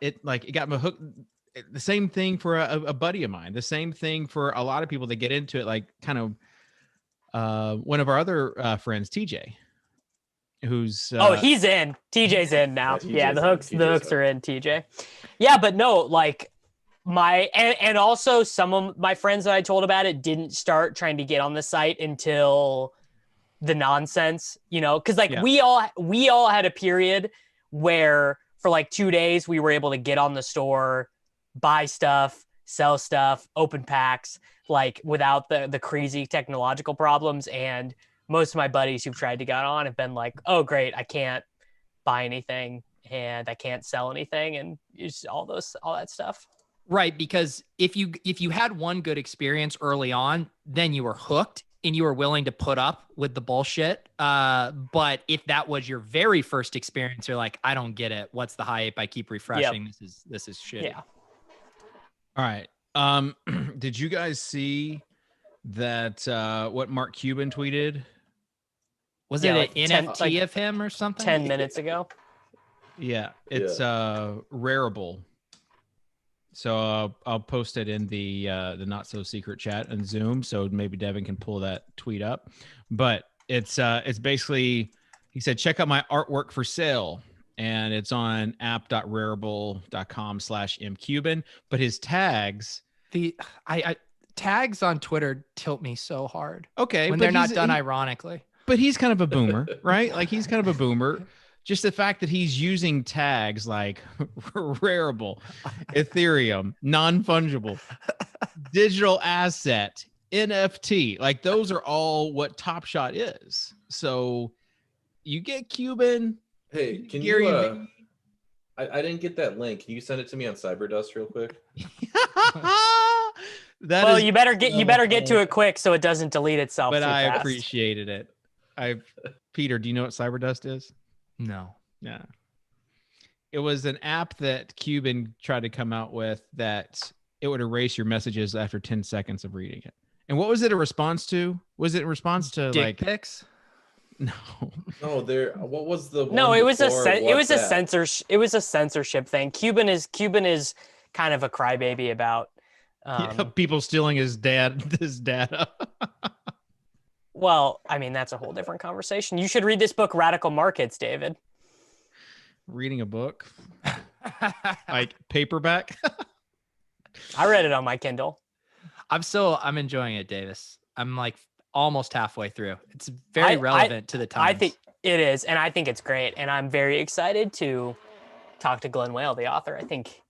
it got me hooked. The same thing for a buddy of mine. The same thing for a lot of people that get into it, like kind of one of our other friends, TJ. Who's he's in. TJ's in now. Yeah, the hooks are in, TJ. Yeah, but no, like and also some of my friends that I told about it didn't start trying to get on the site until the nonsense, because we all had a period where for like 2 days we were able to get on the store, buy stuff, sell stuff, open packs, like without the crazy technological problems. And most of my buddies who've tried to get on have been like, oh, great, I can't buy anything and I can't sell anything, and just all that stuff. Right, because if you had one good experience early on, then you were hooked and you were willing to put up with the bullshit. But if that was your very first experience, you're like, I don't get it. What's the hype? I keep refreshing. Yep. This is shit. Yeah. All right. Did you guys see that what Mark Cuban tweeted? Was Yeah, it like an 10 NFT of him or something? 10 minutes ago. Yeah, it's Rareable. So I'll post it in the not so secret chat and Zoom, so maybe Devin can pull that tweet up. But it's basically, he said, check out my artwork for sale, and it's on app.rarible.com/mcuban. But his tags, tags on Twitter tilt me so hard. Okay, when but they're not done ironically. But he's kind of a boomer, right? Like, he's kind of a boomer. Just the fact that he's using tags like Rarible, Ethereum, non-fungible, digital asset, NFT, like those are all what Top Shot is. So you get Cuban. Hey, can Gary you? I didn't get that link. Can you send it to me on Cyberdust real quick? You better get to it quick so it doesn't delete itself. But I fast. appreciated it. Peter, do you know what Cyberdust is? No. Yeah. It was an app that Cuban tried to come out with that it would erase your messages after 10 seconds of reading it. And what was it a response to? Was it a response to dick pics? No. No, what was the one No, it was a censorship thing. Cuban is kind of a crybaby about people stealing his data. Well, I mean, that's a whole different conversation. You should read this book, Radical Markets, David. Reading a book? Like paperback? I read it on my Kindle. I'm enjoying it, Davis. I'm like almost halfway through. It's very relevant to the times. I think it is, and I think it's great. And I'm very excited to talk to Glenn Whale, the author. I think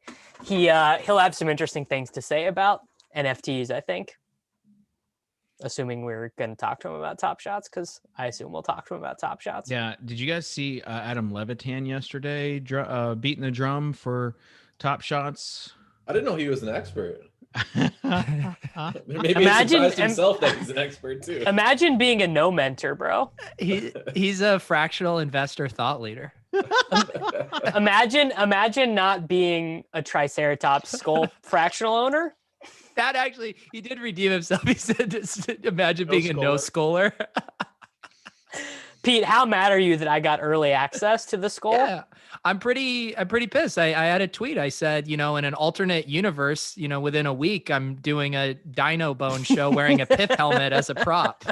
he'll have some interesting things to say about NFTs, I think. Assuming we're going to talk to him about Top Shots, because I assume we'll talk to him about Top Shots. Yeah. Did you guys see Adam Levitan yesterday beating the drum for Top Shots? I didn't know he was an expert. Maybe he surprised himself that he's an expert too. Imagine being a no mentor, bro. He's a fractional investor thought leader. Imagine not being a Triceratops Skull fractional owner. That actually, he did redeem himself. He said, imagine being a no-scholar. Pete, how mad are you that I got early access to the skull? Yeah, I'm pretty pissed. I had a tweet. I said, in an alternate universe, within a week, I'm doing a dino bone show wearing a pith helmet as a prop.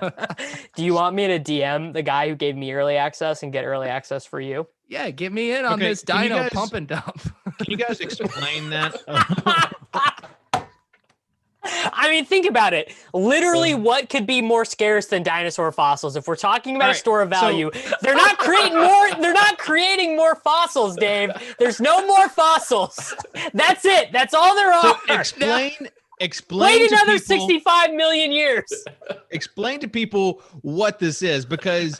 Do you want me to DM the guy who gave me early access and get early access for you? Yeah, get me in on this dino pump and dump. Can you guys explain that? I mean, think about it. Literally, what could be more scarce than dinosaur fossils? If we're talking about a store of value, they're not creating more. They're not creating more fossils, Dave. There's no more fossils. That's it. That's all there are. Explain. Wait another 65 million years. Explain to people what this is, because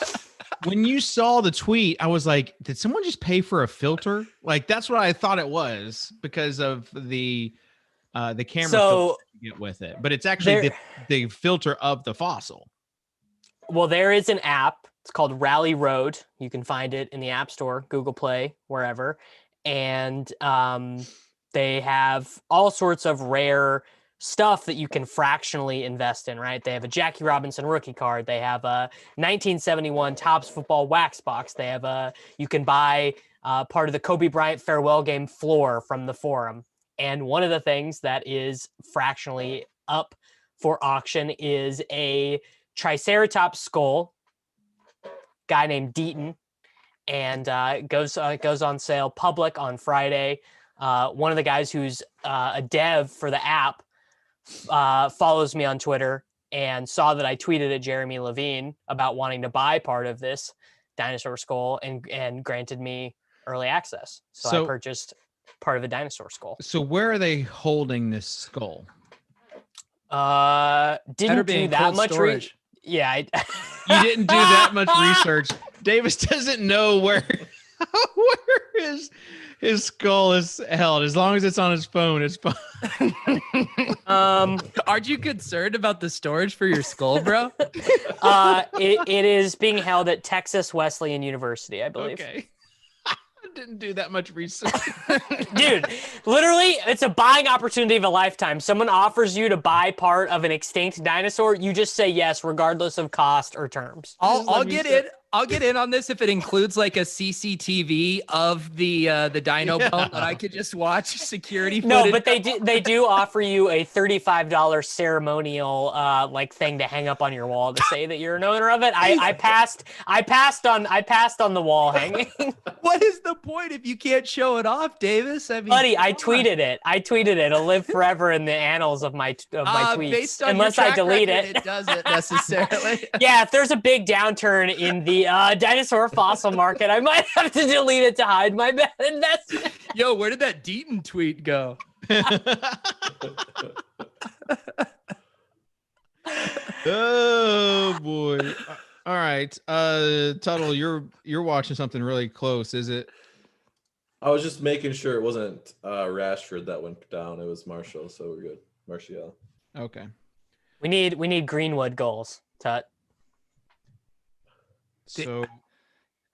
when you saw the tweet, I was like, did someone just pay for a filter? Like, that's what I thought it was because of the camera filter you get with it, but it's actually the filter of the fossil. Well, there is an app. It's called Rally Road. You can find it in the App Store, Google Play, wherever. And they have all sorts of rare stuff that you can fractionally invest in, right? They have a Jackie Robinson rookie card. They have a 1971 Topps football wax box. They have you can buy part of the Kobe Bryant farewell game floor from the forum. And one of the things that is fractionally up for auction is a Triceratops skull, guy named Deaton, and goes on sale public on Friday. One of the guys who's a dev for the app follows me on Twitter and saw that I tweeted at Jeremy Levine about wanting to buy part of this dinosaur skull and granted me early access. So I purchased part of a dinosaur skull. So where are they holding this skull? Didn't do that much. Yeah. You didn't do that much research. Davis doesn't know where his skull is held. As long as it's on his phone, it's fine. Aren't you concerned about the storage for your skull, bro? It is being held at Texas Wesleyan University, I believe. Okay. I didn't do that much research. Dude, literally, it's a buying opportunity of a lifetime. Someone offers you to buy part of an extinct dinosaur, you just say yes, regardless of cost or terms. I'll get in. I'll get in on this if it includes like a CCTV of the dino bone that I could just watch security footage. No, but they do offer you a $35 ceremonial like thing to hang up on your wall to say that you're an owner of it. I passed on the wall hanging. What is the point if you can't show it off, Davis? I mean, buddy, I tweeted it. It'll live forever in the annals of my tweets, based on unless your I track delete record, it. It doesn't necessarily. Yeah, if there's a big downturn in the dinosaur fossil market, I might have to delete it to hide my bad investment. Yo, where did that Deaton tweet go? Oh boy. All right. Tuttle, you're watching something really close, is it? I was just making sure it wasn't Rashford that went down. It was Marshall, so we're good. Martial. Okay. We need Greenwood goals, Tut. So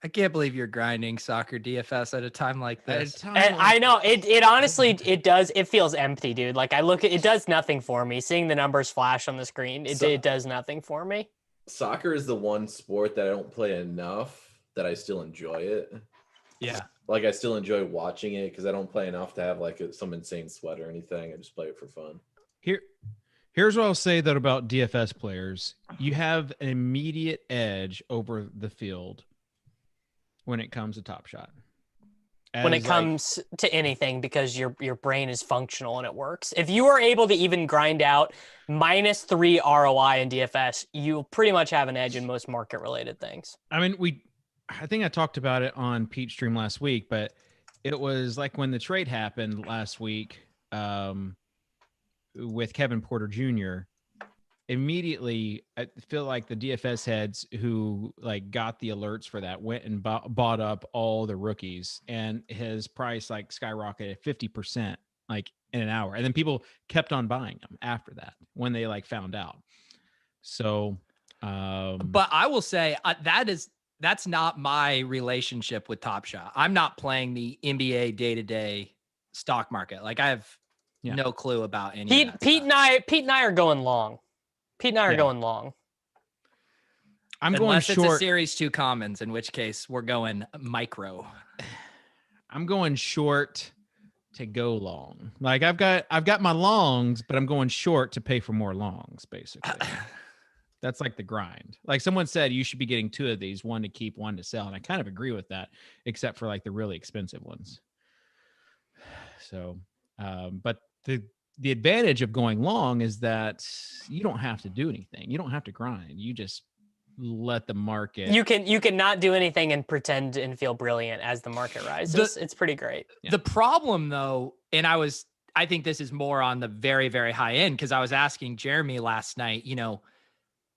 I can't believe you're grinding soccer DFS at a time like this. And I know it honestly, it does. It feels empty, dude. Like I look at it, does nothing for me. Seeing the numbers flash on the screen, it does nothing for me. Soccer is the one sport that I don't play enough that I still enjoy it. Yeah. Like I still enjoy watching it because I don't play enough to have like some insane sweat or anything. I just play it for fun. Here's what I'll say that about DFS players. You have an immediate edge over the field when it comes to Top Shot. When it comes to anything, because your brain is functional and it works. If you are able to even grind out -3 ROI in DFS, you pretty much have an edge in most market related things. I mean, I think I talked about it on Pete's stream last week, but it was like when the trade happened last week with Kevin Porter Jr. Immediately, I feel like the DFS heads who like got the alerts for that went and bought up all the rookies, and his price like skyrocketed 50% like in an hour. And then people kept on buying them after that when they like found out. So, but I will say that's not my relationship with Top Shot. I'm not playing the NBA day-to-day stock market. Like I have no clue about any. Pete and I are going long. Pete and I are going long. Unless going short. It's a series 2 commons, in which case we're going micro. I'm going short to go long. Like I've got my longs, but I'm going short to pay for more longs, basically. That's like the grind. Like someone said, you should be getting 2 of these, one to keep, one to sell. And I kind of agree with that, except for like the really expensive ones. So, but the advantage of going long is that you don't have to do anything. You don't have to grind. You just let the market. You can not do anything and pretend and feel brilliant as the market rises. It's pretty great. The problem though, and I think this is more on the very, very high end, because I was asking Jeremy last night,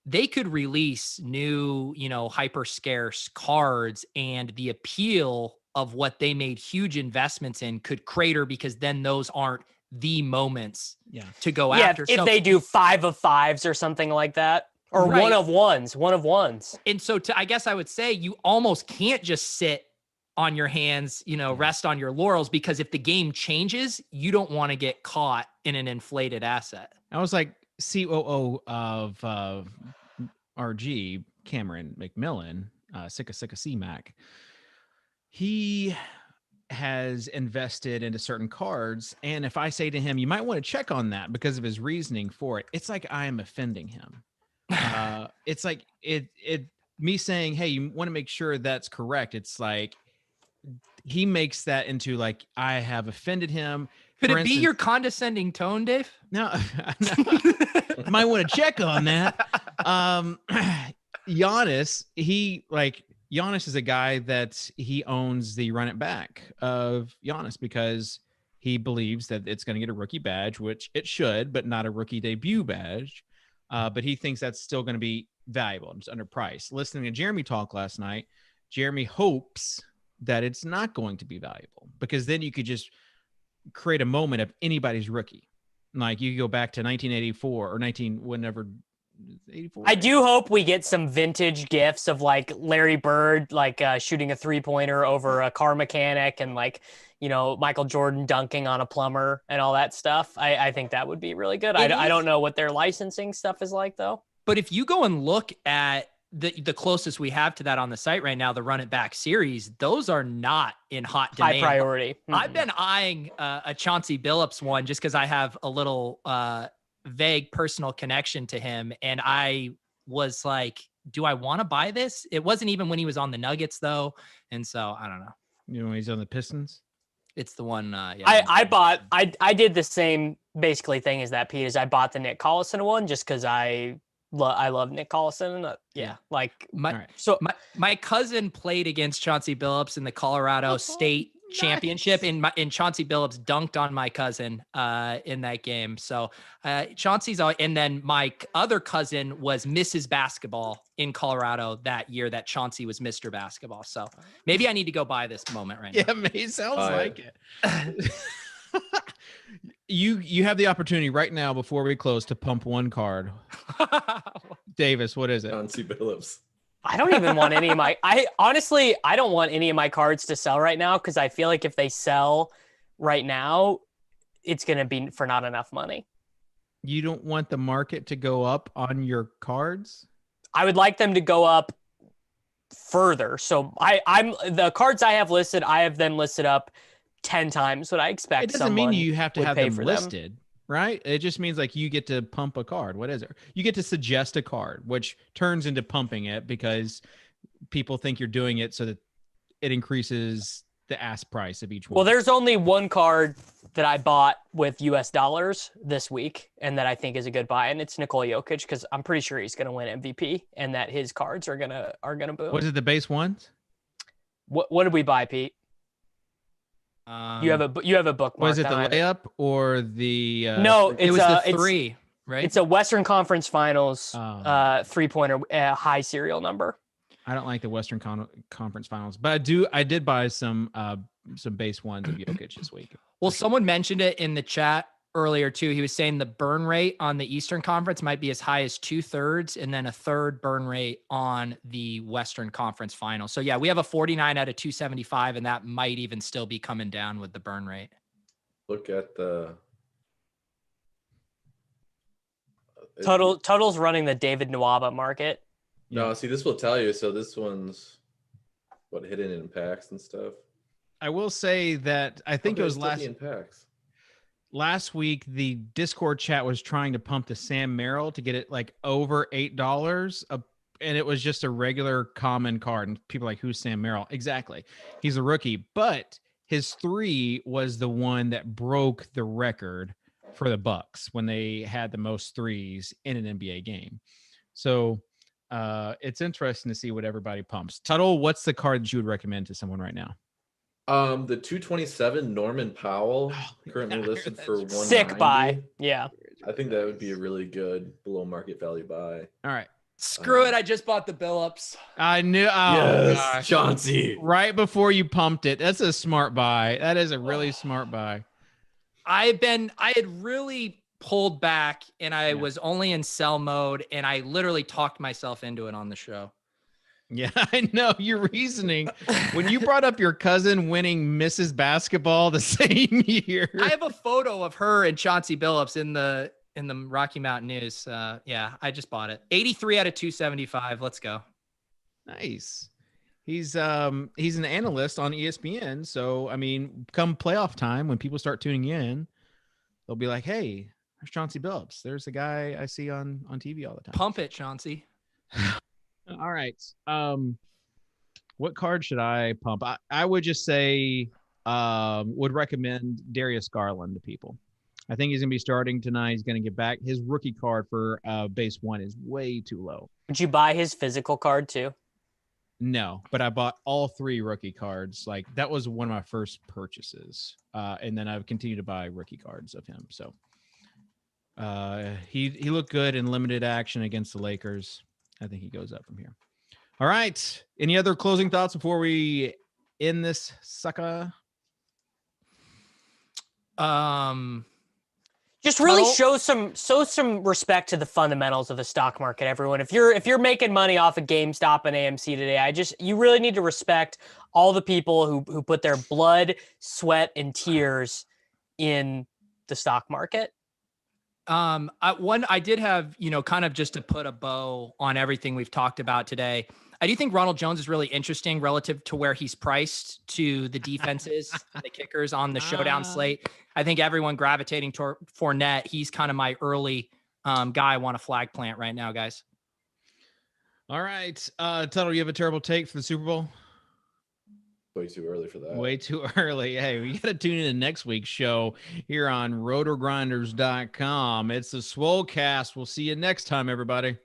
they could release new, hyper scarce cards, and the appeal of what they made huge investments in could crater, because then those aren't the moments to go after. If they do 5 of 5s or something like that, or Right. one of ones. And so I guess I would say you almost can't just sit on your hands, rest on your laurels, because if the game changes, you don't want to get caught in an inflated asset. I was like COO of RG, Cameron McMillan, Sicka C-Mac. He has invested into certain cards, and if I say to him, you might want to check on that because of his reasoning for it, it's like I am offending him. It's like me saying, hey, you want to make sure that's correct. It's like he makes that into like I have offended him. Could it be your condescending tone, Dave? No, might want to check on that. Giannis, Giannis is a guy that he owns the run it back of Giannis because he believes that it's going to get a rookie badge, which it should, but not a rookie debut badge. But he thinks that's still going to be valuable. It's underpriced. Listening to Jeremy talk last night, Jeremy hopes that it's not going to be valuable because then you could just create a moment of anybody's rookie. Like you go back to 1984 or 84. I do hope we get some vintage gifs of like Larry Bird, like shooting a 3-pointer over a car mechanic and like, Michael Jordan dunking on a plumber and all that stuff. I think that would be really good. I don't know what their licensing stuff is like though. But if you go and look at the closest we have to that on the site right now, the Run It Back series, those are not in hot demand. High priority. I've been eyeing a Chauncey Billups one just because I have a little vague personal connection to him. And I was like, do I want to buy this? It wasn't even when he was on the Nuggets though. And so I don't know. He's on the Pistons. It's the one. Yeah, I did the same basically thing as that, Pete, is I bought the Nick Collison one just because I love Nick Collison. My cousin played against Chauncey Billups in the Colorado State Championship, and Chauncey Billups dunked on my cousin in that game. So Chauncey's, and then my other cousin was Mrs. Basketball in Colorado that year that Chauncey was Mr. Basketball. So maybe I need to go buy this moment right now. Yeah, it sounds like it. You have the opportunity right now before we close to pump one card. Davis, what is it? Chauncey Billups. I don't even want any of my. I don't want any of my cards to sell right now because I feel like if they sell right now, it's going to be for not enough money. You don't want the market to go up on your cards? I would like them to go up further. So I'm the cards I have listed. I have them listed up 10 times what I expect. It doesn't mean you have to have them listed, right? It just means like you get to pump a card. What is it? You get to suggest a card, which turns into pumping it because people think you're doing it so that it increases the ask price of each one. Well, there's only one card that I bought with US dollars this week and that I think is a good buy, and it's Nikola Jokic because I'm pretty sure he's going to win MVP and that his cards are gonna boom. Was it the base ones? What did we buy, Pete? You have a bookmark. Was it the layup or the? No, it was the 3, right? It's a Western Conference Finals 3-pointer high serial number. I don't like the Western Conference Finals, but I did buy some base ones of Jokic this week. Well, someone mentioned it in the chat earlier too. He was saying the burn rate on the Eastern Conference might be as high as 2/3 and then a third burn rate on the Western Conference Finals. So yeah, we have a 49 out of 275, and that might even still be coming down with the burn rate. Look at the Tuttle's running the David Nwaba market. No, see, this will tell you. So this one's hidden in packs and stuff. I will say that I think it was in packs. Last week, the Discord chat was trying to pump the Sam Merrill to get it like over $8, and it was just a regular common card. And people are like, who's Sam Merrill? Exactly. He's a rookie, but his 3 was the one that broke the record for the Bucks when they had the most 3s in an NBA game. So it's interesting to see what everybody pumps. Tuttle, what's the card that you would recommend to someone right now? The 227 Norman Powell, currently listed for $190. Sick buy. Yeah. I think that would be a really good below market value buy. All right. Screw it. I just bought the Billups. I knew. Oh, yes, gosh. Chauncey. Right before you pumped it. That's a smart buy. That is a really smart buy. I had really pulled back and I was only in sell mode, and I literally talked myself into it on the show. Yeah, I know your reasoning. When you brought up your cousin winning Mrs. Basketball the same year. I have a photo of her and Chauncey Billups in the Rocky Mountain News. Yeah, I just bought it. 83 out of 275. Let's go. Nice. He's an analyst on ESPN. So, I mean, come playoff time, when people start tuning in, they'll be like, hey, there's Chauncey Billups. There's a guy I see on TV all the time. Pump it, Chauncey. All right. What card should I pump? I would just say would recommend Darius Garland to people. I think he's going to be starting tonight. He's going to get back. His rookie card for base 1 is way too low. Would you buy his physical card too? No, but I bought all 3 rookie cards. Like that was one of my first purchases. And then I've continued to buy rookie cards of him. So he looked good in limited action against the Lakers. I think he goes up from here. All right. Any other closing thoughts before we end this sucker? Just really Tuttle? show some respect to the fundamentals of the stock market, everyone. If you're making money off of GameStop and AMC today, you really need to respect all the people who put their blood, sweat, and tears in the stock market. I did have, kind of just to put a bow on everything we've talked about today. I do think Ronald Jones is really interesting relative to where he's priced to the defenses and the kickers on the showdown slate. I think everyone gravitating toward Fournette. He's kind of my early guy I want to flag plant right now, guys. All right. Tuttle, you have a terrible take for the Super Bowl? Way too early for that. Way too early. Hey, we got to tune in to next week's show here on RotoGrinders.com. It's the Swolecast. We'll see you next time, everybody.